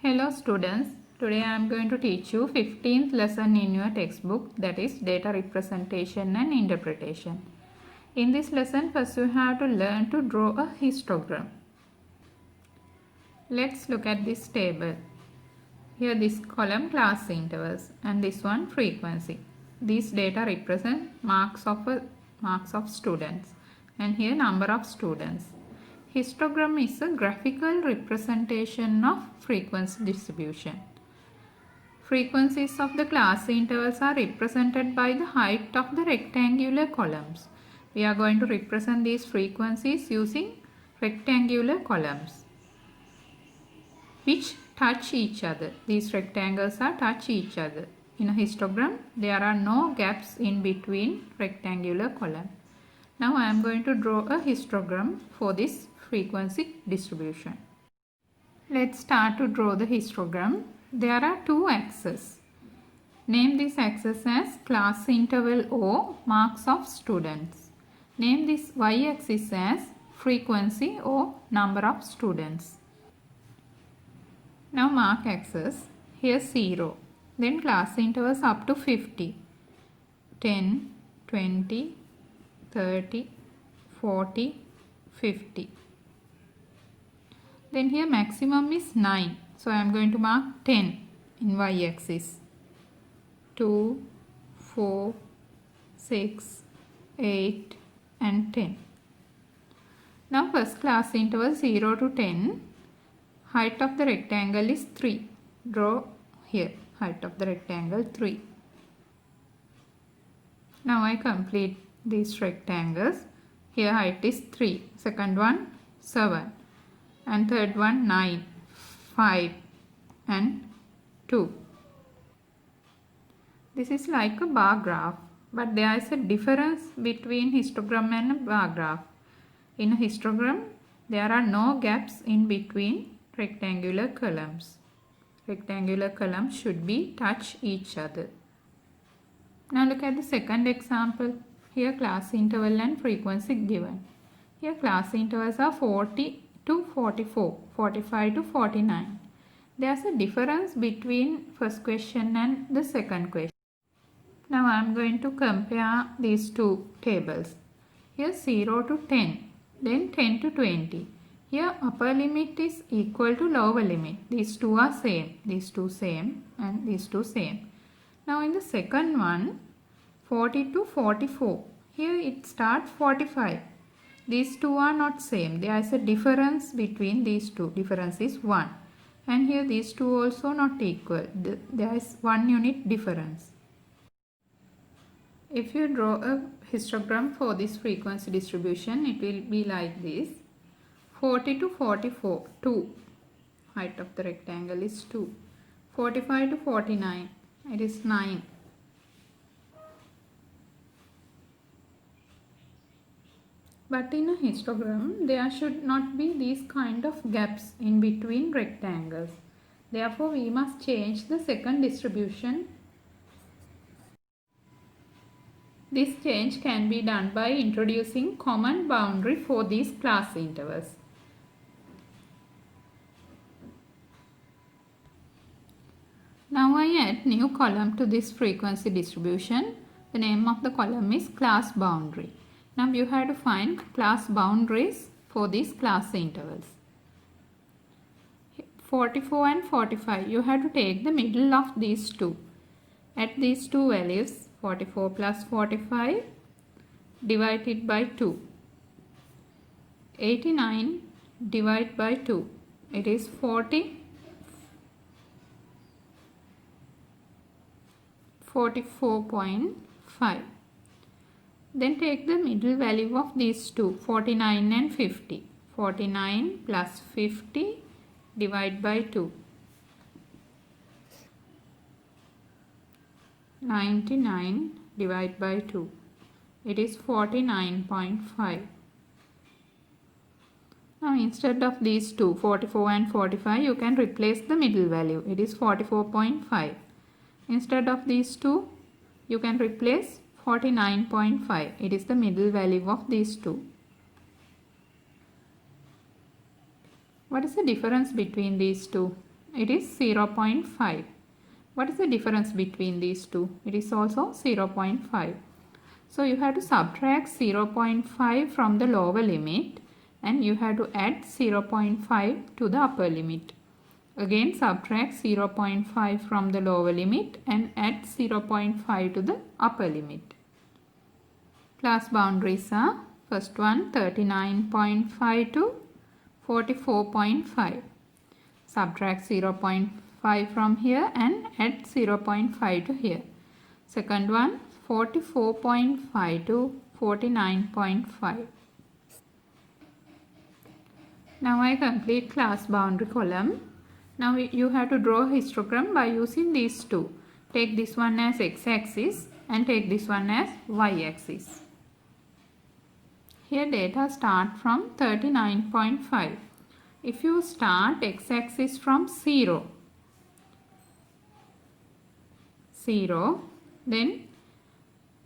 Hello students, today I am going to teach you 15th lesson in your textbook, that is data representation and interpretation. In this lesson first you have to learn to draw a histogram. Let's look at this table. Here this column class intervals and this one frequency. These data represent marks of students and here number of students. Histogram is a graphical representation of frequency distribution. Frequencies of the class intervals are represented by the height of the rectangular columns. We are going to represent these frequencies using rectangular columns which touch each other. These rectangles are touch each other. In a histogram, there are no gaps in between rectangular columns. Now I am going to draw a histogram for this frequency distribution. Let's start to draw the histogram. There are two axes. Name this axis as class interval O, marks of students. Name this y-axis as frequency or number of students. Now mark axis. Here 0. Then class intervals up to 50. 10, 20, 30, 40, 50. Then here maximum is 9. So I am going to mark 10 in y-axis. 2, 4, 6, 8 and 10. Now first class interval 0 to 10. Height of the rectangle is 3. Draw here height of the rectangle 3. Now I complete these rectangles. Here height is 3. Second one 7. And third one 9, 5 and 2. This is like a bar graph, but there is a difference between histogram and a bar graph. In a histogram, there are no gaps in between rectangular columns. Rectangular columns should be touch each other. Now look at the second example. Here class interval and frequency given. Here class intervals are 40 to 44, 45 to 49. There is a difference between first question and the second question. Now I am going to compare these two tables. Here 0 to 10, then 10 to 20. Here upper limit is equal to lower limit. These two are same. These two same and these two same. Now in the second one, 40 to 44. Here it starts 45. These two are not same. There is a difference between these two. Difference is 1. And here these two also not equal. There is 1 unit difference. If you draw a histogram for this frequency distribution, it will be like this. 40 to 44, 2. Height of the rectangle is 2. 45 to 49, it is 9. But in a histogram, there should not be these kind of gaps in between rectangles. Therefore, we must change the second distribution. This change can be done by introducing common boundary for these class intervals. Now I add new column to this frequency distribution. The name of the column is class boundary. Now you have to find class boundaries for these class intervals. 44 and 45, you have to take the middle of these two. At these two values, 44 plus 45 divided by 2. 89 divided by 2. It is 44.5. Then take the middle value of these two, 49 and 50. 49 plus 50 divided by 2. 99 divided by 2. It is 49.5. Now instead of these two, 44 and 45, you can replace the middle value. It is 44.5. Instead of these two, you can replace 49.5. It is the middle value of these two. What is the difference between these two? it is 0.5. What is the difference between these two? It is also 0.5. So you have to subtract 0.5 from the lower limit and you have to add 0.5 to the upper limit. Again subtract 0.5 from the lower limit and add 0.5 to the upper limit. Class boundaries are first one 39.5 to 44.5. Subtract 0.5 from here and add 0.5 to here. Second one 44.5 to 49.5. Now I complete class boundary column. Now you have to draw a histogram by using these two. Take this one as x-axis and take this one as y-axis. Here data start from 39.5. If you start x-axis from 0, then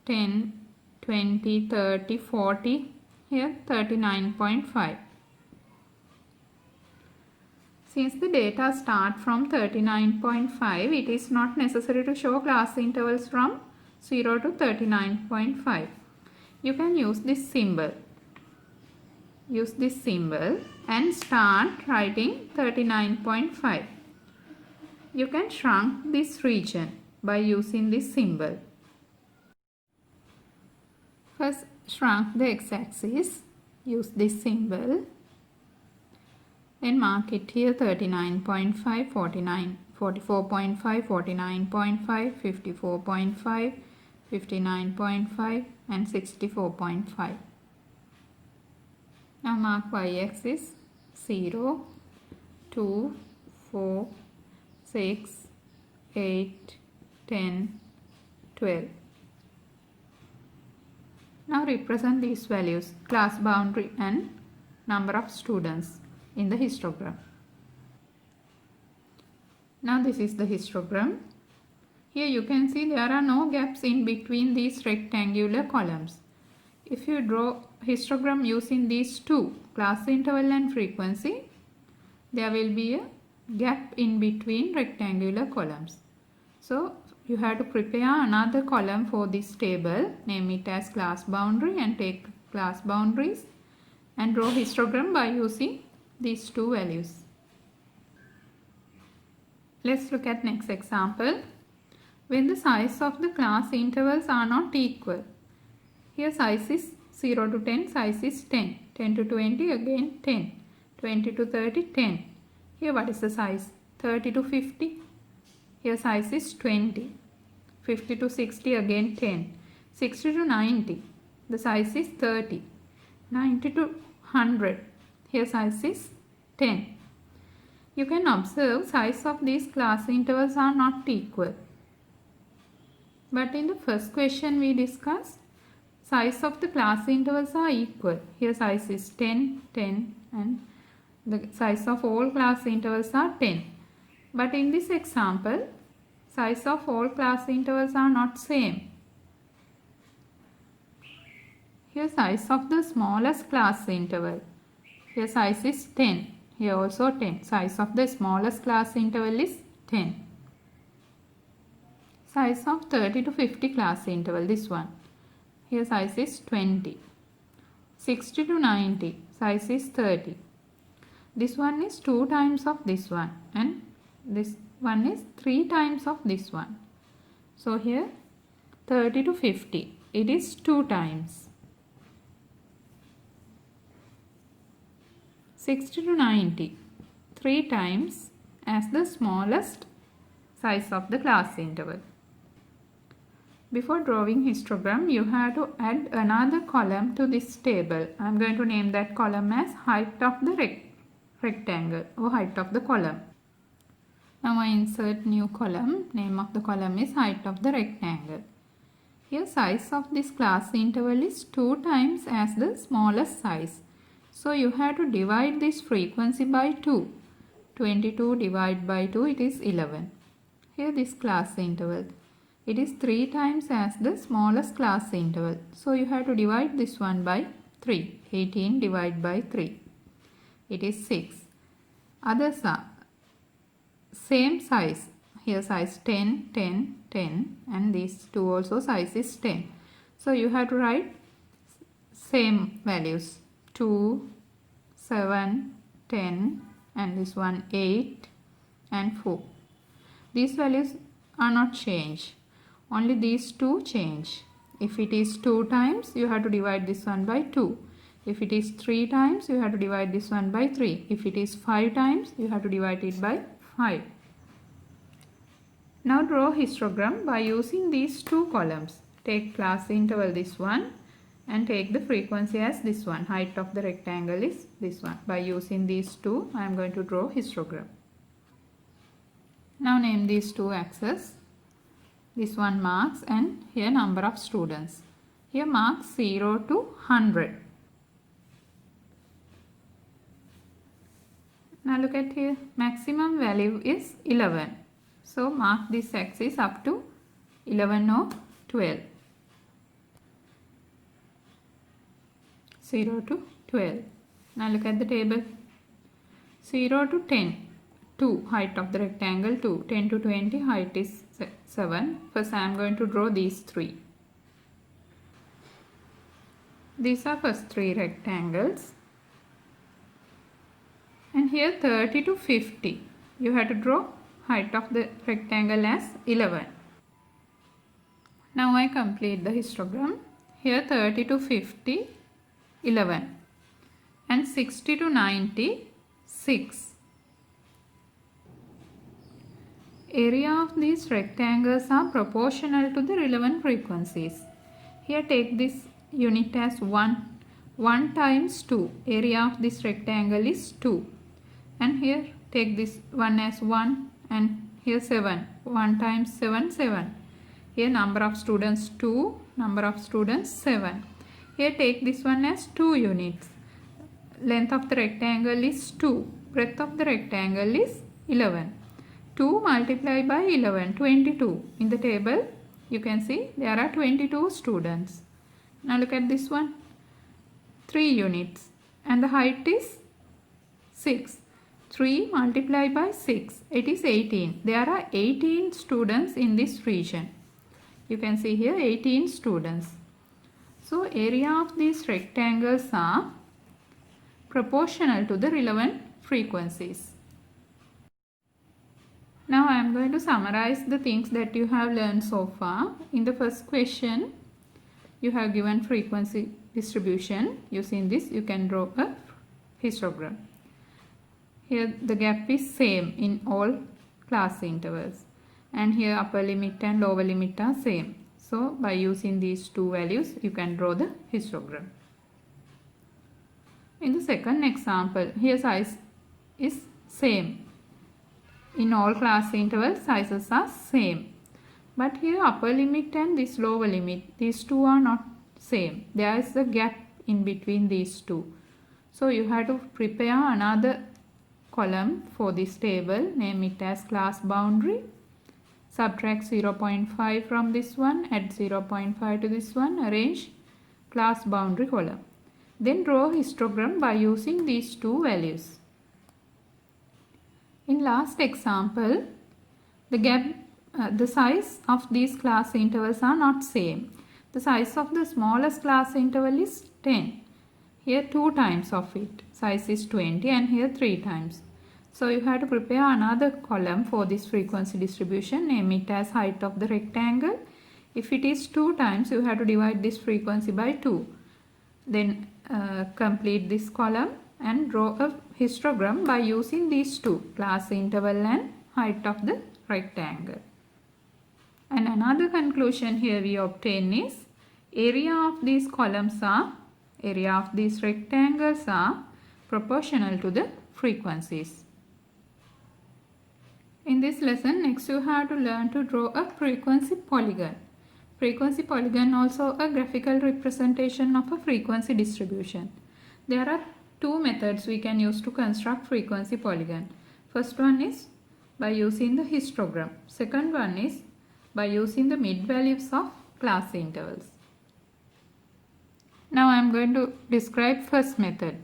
10, 20, 30, 40, here 39.5. Since the data start from 39.5, it is not necessary to show class intervals from 0 to 39.5. You can use this symbol. Use this symbol and start writing 39.5. You can shrink this region by using this symbol. First shrink the x-axis. Use this symbol. Then mark it here 39.5, 49, 44.5, 49.5, 54.5, 59.5 and 64.5. Now mark y-axis 0, 2, 4, 6, 8, 10, 12. Now represent these values, class boundary and number of students in the histogram. Now this is the histogram. Here you can see there are no gaps in between these rectangular columns. If you draw histogram using these two, class interval and frequency, there will be a gap in between rectangular columns. So you have to prepare another column for this table, name it as class boundary and take class boundaries and draw histogram by using these two values. Let's look at next example. When the size of the class intervals are not equal. Here size is 0 to 10, size is 10. 10 to 20, again 10. 20 to 30, 10. Here what is the size? 30 to 50. Here size is 20. 50 to 60, again 10. 60 to 90. The size is 30. 90 to 100. Here size is 10. You can observe size of these class intervals are not equal. But in the first question we discussed, size of the class intervals are equal. Here size is 10, 10 and the size of all class intervals are 10. But in this example, size of all class intervals are not same. Here size of the smallest class interval. Here size is 10. Here also 10. Size of the smallest class interval is 10. Size of 30 to 50 class interval, this one. Here size is 20. 60 to 90, size is 30. This one is 2 times of this one and this one is 3 times of this one. So here 30 to 50, it is 2 times. 60 to 90, 3 times as the smallest size of the class interval. Before drawing histogram, you have to add another column to this table. I am going to name that column as height of the rectangle or height of the column. Now I insert new column. Name of the column is height of the rectangle. Here size of this class interval is 2 times as the smallest size. So you have to divide this frequency by 2. 22 divided by 2, it is 11. Here this class interval. It is 3 times as the smallest class interval. So you have to divide this one by 3. 18 divided by 3. It is 6. Others are same size. Here size 10, 10, 10, and these two also size is 10. So you have to write same values 2, 7, 10, and this one 8 and 4. These values are not changed. Only these two change. If it is 2 times, you have to divide this one by 2. If it is 3 times, you have to divide this one by 3. If it is 5 times, you have to divide it by 5. Now draw histogram by using these two columns. Take class interval this one and take the frequency as this one. Height of the rectangle is this one. By using these two, I am going to draw histogram. Now name these two axes. This one marks and here number of students. Here marks 0 to 100. Now look at here, maximum value is 11. So mark this axis up to 11 or 12. 0 to 12. Now look at the table. 0 to 10. 2. Height of the rectangle 2. 10 to 20. Height is 7. First I am going to draw these three. These are first three rectangles. And here 30 to 50. You have to draw height of the rectangle as 11. Now I complete the histogram. Here 30 to 50, 11. And 60 to 90, 6. Area of these rectangles are proportional to the relevant frequencies. Here take this unit as 1. 1 times 2. Area of this rectangle is 2. And here take this one as 1 and here 7. 1 times 7, 7. Here number of students 2, number of students 7. Here take this one as 2 units. Length of the rectangle is 2. Breadth of the rectangle is 11. 2 multiplied by 11, 22. In the table you can see there are 22 students. Now look at this one. 3 units and the height is 6. 3 multiplied by 6, it is 18. There are 18 students in this region. You can see here 18 students. So area of these rectangles are proportional to the relevant frequencies. Now I am going to summarize the things that you have learned so far. In the first question, you have given frequency distribution. Using this, you can draw a histogram. Here the gap is same in all class intervals. And here upper limit and lower limit are same. So by using these two values, you can draw the histogram. In the second example, here size is same. In all class intervals, sizes are same. But here upper limit and this lower limit, these two are not same. There is a gap in between these two. So you have to prepare another column for this table. Name it as class boundary. Subtract 0.5 from this one, add 0.5 to this one, arrange class boundary column. Then draw histogram by using these two values. In last example, the size of these class intervals are not same. The size of the smallest class interval is 10. Here 2 times of it. Size is 20 and here 3 times. So you have to prepare another column for this frequency distribution. Name it as height of the rectangle. If it is 2 times, you have to divide this frequency by 2. Then complete this column and draw a histogram by using these two, class interval and height of the rectangle. And another conclusion here we obtain is area of these rectangles are proportional to the frequencies. In this lesson, next you have to learn to draw a frequency polygon. Frequency polygon also a graphical representation of a frequency distribution. There are two methods we can use to construct frequency polygon. First one is by using the histogram. Second one is by using the mid values of class intervals. Now I am going to describe first method.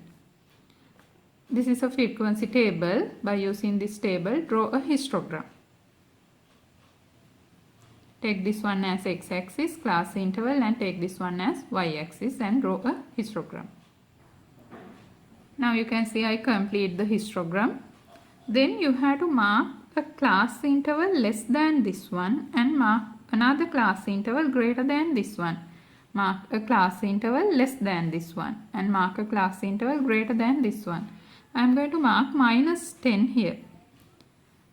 This is a frequency table. By using this table, draw a histogram. Take this one as x-axis, class interval, and take this one as y-axis and draw a histogram. Now you can see I complete the histogram. Then you have to mark a class interval less than this one and mark another class interval greater than this one. Mark a class interval less than this one and mark a class interval greater than this one. I am going to mark minus 10 here.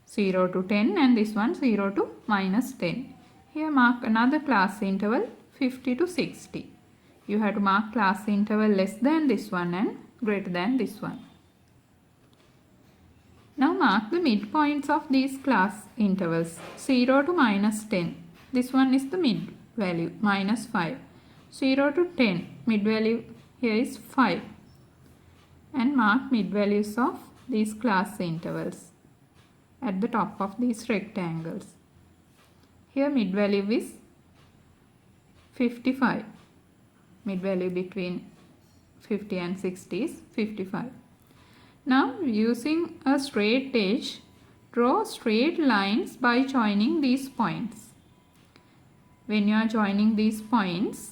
0 to 10 and this one 0 to minus 10. Here mark another class interval 50 to 60. You have to mark class interval less than this one and greater than this one. Now mark the midpoints of these class intervals 0 to minus 10. This one is the mid value minus 5. 0 to 10 mid value here is 5. And mark mid values of these class intervals at the top of these rectangles. Here mid value is 55. Mid value between 50 and 60 is 55. Now using a straight edge, draw straight lines by joining these points. When you are joining these points,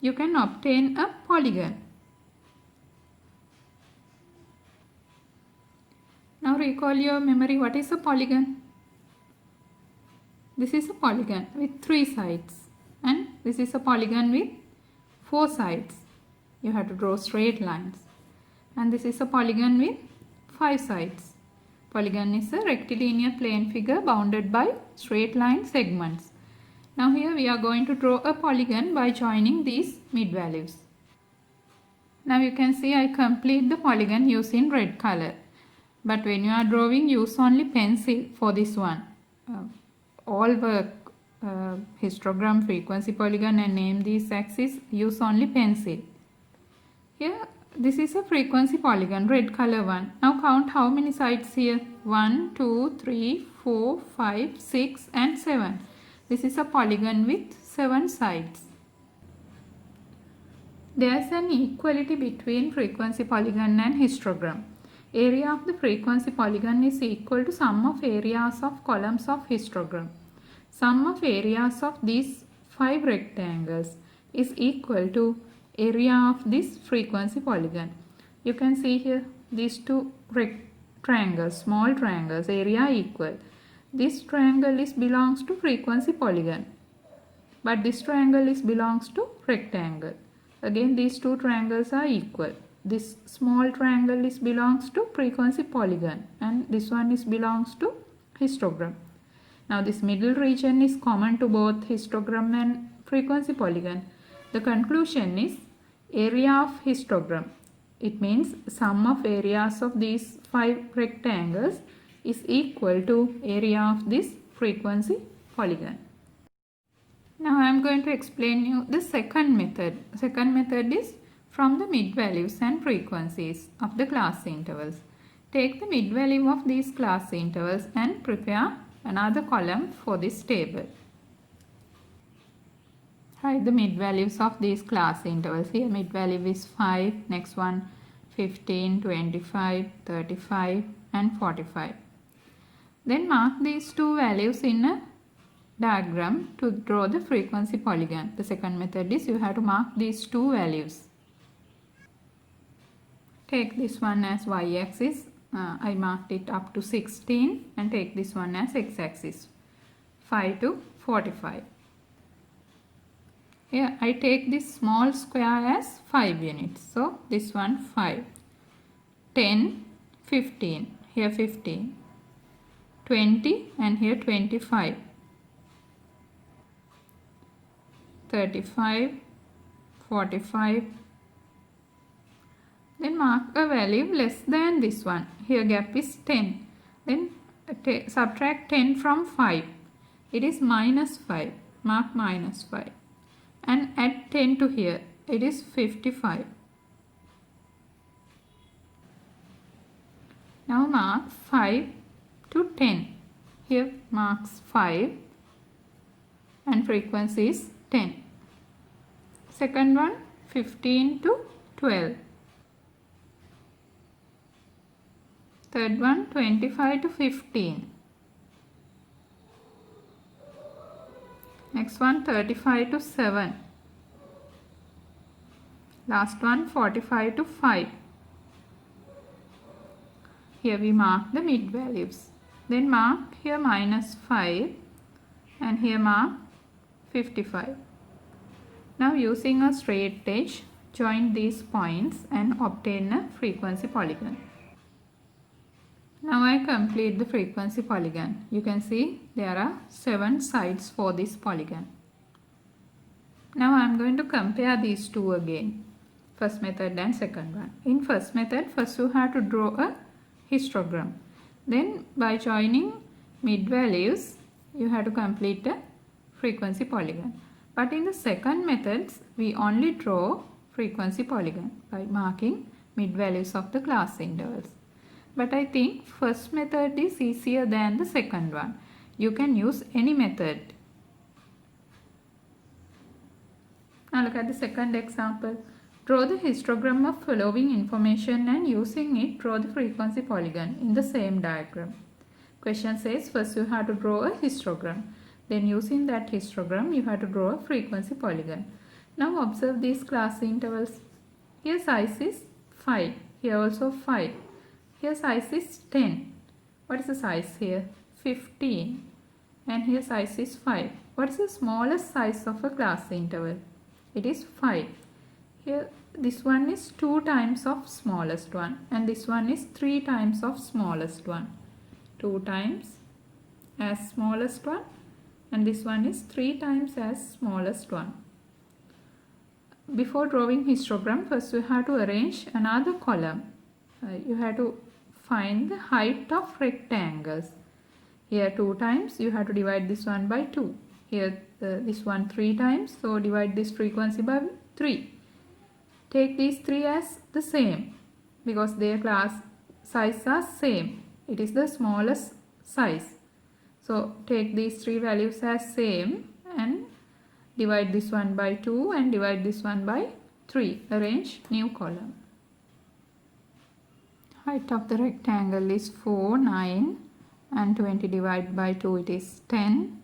you can obtain a polygon. Now recall your memory, what is a polygon? This is a polygon with 3 sides and this is a polygon with 4 sides. You have to draw straight lines. And this is a polygon with 5 sides. Polygon is a rectilinear plane figure bounded by straight line segments. Now here we are going to draw a polygon by joining these mid values. Now you can see I complete the polygon using red color. But when you are drawing, use only pencil for this one. All work, histogram, frequency polygon and name these axes, use only pencil. Here this is a frequency polygon, red color one. Now count how many sides here. 1, 2, 3, 4, 5, 6 and 7. This is a polygon with 7 sides. There is an equality between frequency polygon and histogram. Area of the frequency polygon is equal to sum of areas of columns of histogram. Sum of areas of these 5 rectangles is equal to area of this frequency polygon. You can see here these 2 triangles, small triangles, area equal. This triangle belongs to frequency polygon, but this triangle belongs to rectangle. Again these 2 triangles are equal. This small triangle belongs to frequency polygon and this one belongs to histogram. Now this middle region is common to both histogram and frequency polygon. The conclusion is area of histogram. It means sum of areas of these 5 rectangles is equal to area of this frequency polygon. Now I am going to explain you the second method. Second method is from the mid values and frequencies of the class intervals. Take the mid value of these class intervals and prepare another column for this table. Write the mid values of these class intervals. Here mid value is 5, next one 15, 25, 35 and 45. Then mark these 2 values in a diagram to draw the frequency polygon. The second method is you have to mark these 2 values. Take this one as y-axis. I marked it up to 16 and take this one as x-axis 5 to 45. Here I take this small square as 5 units. So this one 5, 10, 15, here 15, 20 and here 25, 35, 45. Then mark a value less than this one. Here gap is 10. Then subtract 10 from 5. It is minus 5. Mark minus 5. And add 10 to here. It is 55. Now mark 5 to 10. Here marks 5 and frequency is 10. Second one 15 to 12. Third one 25 to 15. Next one 35 to 7. Last one 45 to 5. Here we mark the mid values. Then mark here -5 and here mark 55. Now using a straight edge, join these points and obtain a frequency polygon. Now I complete the frequency polygon. You can see there are 7 sides for this polygon. Now I am going to compare these two again. First method and second one. In first method, first you have to draw a histogram. Then by joining mid values, you have to complete a frequency polygon. But in the second methods, we only draw frequency polygon by marking mid values of the class intervals. But I think first method is easier than the second one. You can use any method. Now look at the second example. Draw the histogram of following information and using it draw the frequency polygon in the same diagram. Question says first you have to draw a histogram. Then using that histogram you have to draw a frequency polygon. Now observe these class intervals. Here size is 5. Here also 5. Here size is 10. What is the size here? 15. And here size is 5. What is the smallest size of a class interval? It is 5. Here this one is 2 times of smallest one and this one is 3 times of smallest one. 2 times as smallest one and this one is 3 times as smallest one. Before drawing histogram, first you have to arrange another column. You have to find the height of rectangles. Here 2 times, you have to divide this one by 2. Here this one 3 times, so divide this frequency by 3. Take these 3 as the same because their class size are same. It is the smallest size. So take these 3 values as same and divide this one by 2 and divide this one by 3. Arrange new column. Height of the rectangle is 4, 9 and 20 divided by 2 it is 10.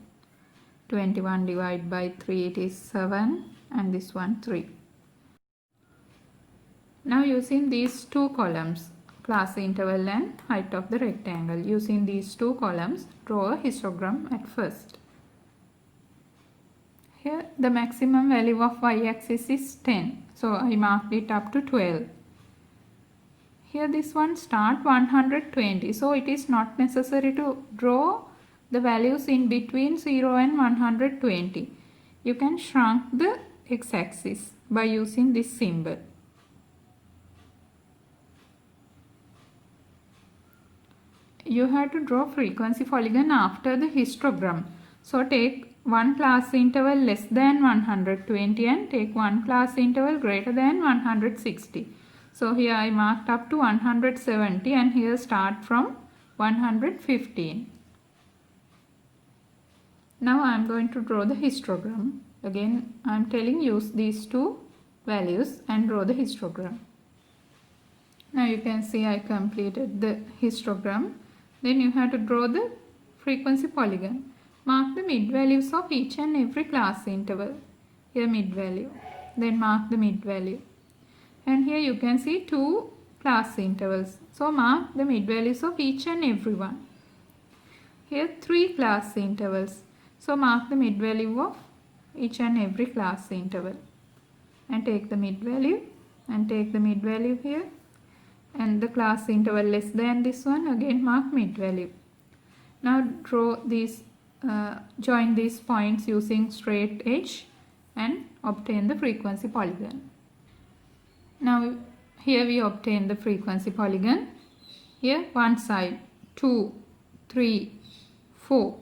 21 divided by 3 it is 7 and this one 3. Now using these two columns, class interval and height of the rectangle, using these two columns, draw a histogram at first. Here the maximum value of y-axis is 10. So I marked it up to 12. Here this one start 120. So it is not necessary to draw the values in between 0 and 120. You can shrunk the x-axis by using this symbol. You have to draw frequency polygon after the histogram. So take one class interval less than 120 and take one class interval greater than 160. So here I marked up to 170 and here start from 115. Now I am going to draw the histogram. Again I am telling use these two values and draw the histogram. Now you can see I completed the histogram. Then you have to draw the frequency polygon. Mark the mid values of each and every class interval. Here mid value. Then mark the mid value. And here you can see 2 class intervals. So mark the mid values of each and every one. Here 3 class intervals. So mark the mid value of each and every class interval. And take the mid value and take the mid value here. And the class interval less than this one, again mark mid value. Now draw these, join these points using straight edge and obtain the frequency polygon. Now here we obtain the frequency polygon. Here one side 2, 3, 4,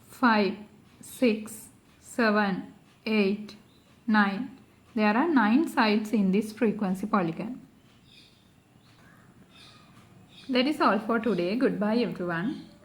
5, 6, 7, 8, 9. There are 9 sides in this frequency polygon. That is all for today. Goodbye everyone.